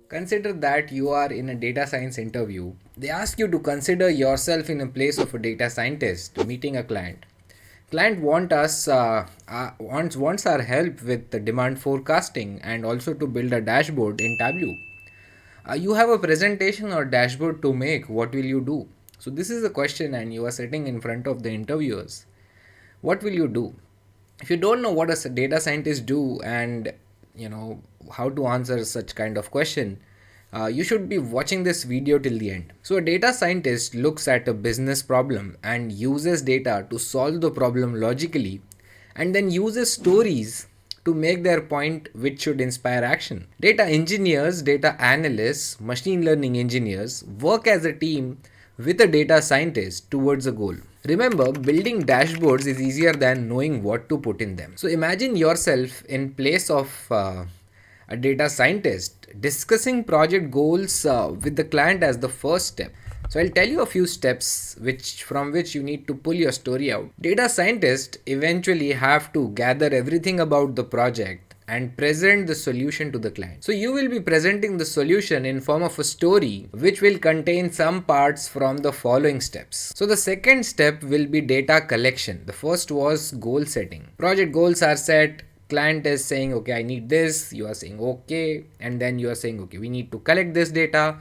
Consider that you are in a data science interview. They ask you to consider yourself in a place of a data scientist meeting a client. Client wants our help with the demand forecasting and also to build a dashboard in Tableau. You have a presentation or dashboard to make. What will you do? So this is a question, and you are sitting in front of the interviewers. What will you do? If you don't know what a data scientist do and you know how to answer such kind of question, you should be watching this video till the end. So a data scientist looks at a business problem and uses data to solve the problem logically, and then uses stories to make their point, which should inspire action. Data engineers, data analysts, machine learning engineers work as a team with a data scientist towards a goal. Remember, building dashboards is easier than knowing what to put in them. So imagine yourself in place of a data scientist discussing project goals with the client as the first step. So I'll tell you a few steps from which you need to pull your story out. Data scientists eventually have to gather everything about the project and present the solution to the client. So you will be presenting the solution in form of a story which will contain some parts from the following steps. So the second step will be data collection. The first was goal setting. Project goals are set. Client is saying, okay, I need this. You are saying, okay. And then you are saying, okay, we need to collect this data.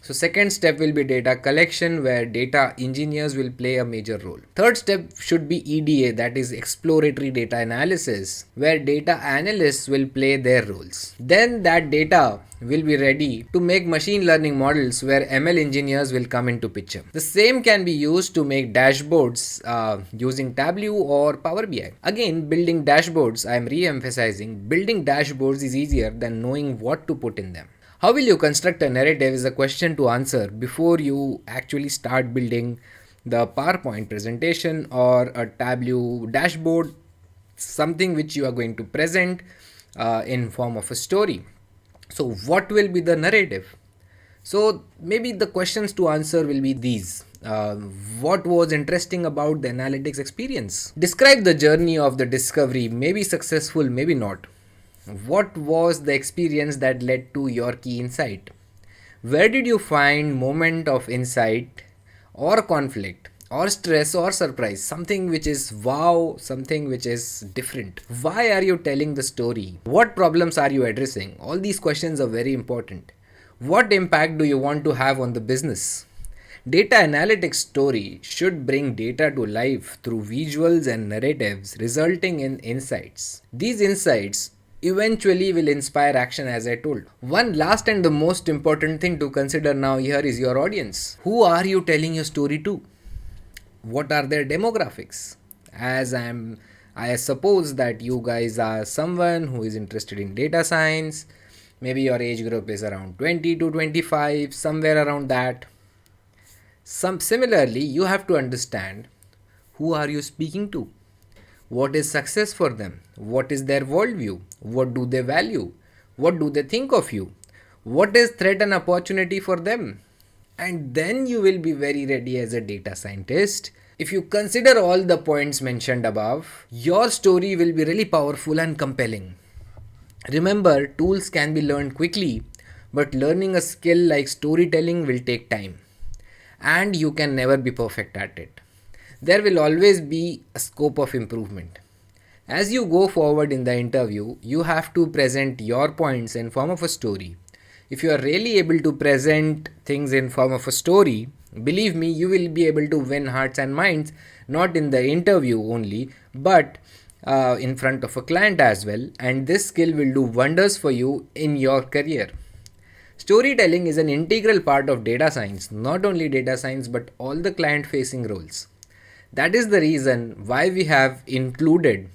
So second step will be data collection, where data engineers will play a major role. Third step should be EDA, that is exploratory data analysis, where data analysts will play their roles. Then that data will be ready to make machine learning models, where ML engineers will come into picture. The same can be used to make dashboards using Tableau or Power BI. Again, building dashboards, I am re-emphasizing, building dashboards is easier than knowing what to put in them. How will you construct a narrative is a question to answer before you actually start building the PowerPoint presentation or a Tableau dashboard, something which you are going to present in form of a story. So what will be the narrative? So maybe the questions to answer will be these. What was interesting about the analytics experience? Describe the journey of the discovery, maybe successful, maybe not. What was the experience that led to your key insight? Where did you find moment of insight or conflict or stress or surprise? Something which is wow, something which is different. Why are you telling the story? What problems are you addressing? All these questions are very important. What impact do you want to have on the business? Data analytics story should bring data to life through visuals and narratives, resulting in insights. These insights eventually will inspire action, as I told. One last and the most important thing to consider now here is your audience. Who are you telling your story to? What are their demographics? I suppose that you guys are someone who is interested in data science. Maybe your age group is around 20 to 25, somewhere around that. Similarly, you have to understand, who are you speaking to? What is success for them? What is their worldview? What do they value? What do they think of you? What is threat and opportunity for them? And then you will be very ready as a data scientist. If you consider all the points mentioned above, your story will be really powerful and compelling. Remember, tools can be learned quickly, but learning a skill like storytelling will take time. And you can never be perfect at it. There will always be a scope of improvement. As you go forward in the interview, you have to present your points in form of a story. If you are really able to present things in form of a story, believe me, you will be able to win hearts and minds, not in the interview only, but in front of a client as well. And this skill will do wonders for you in your career. Storytelling is an integral part of data science, not only data science, but all the client facing roles. That is the reason why we have included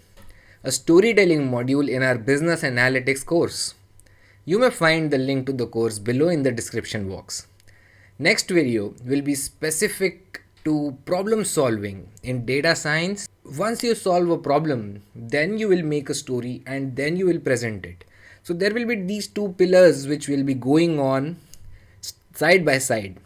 a storytelling module in our business analytics course. You may find the link to the course below in the description box. Next video will be specific to problem solving in data science. Once you solve a problem, then you will make a story and then you will present it. So there will be these two pillars which will be going on side by side.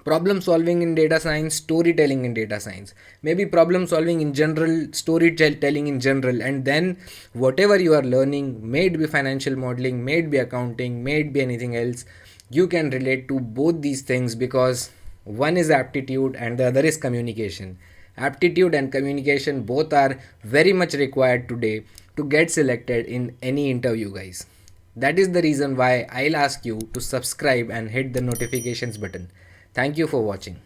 problem solving in data science, storytelling in data science, maybe problem solving in general, storytelling in general, and then whatever you are learning, may it be financial modeling, may it be accounting, may it be anything else, you can relate to both these things, because one is aptitude and the other is communication. Aptitude and communication both are very much required today to get selected in any interview, guys. That is the reason why I'll ask you to subscribe and hit the notifications button. Thank you for watching.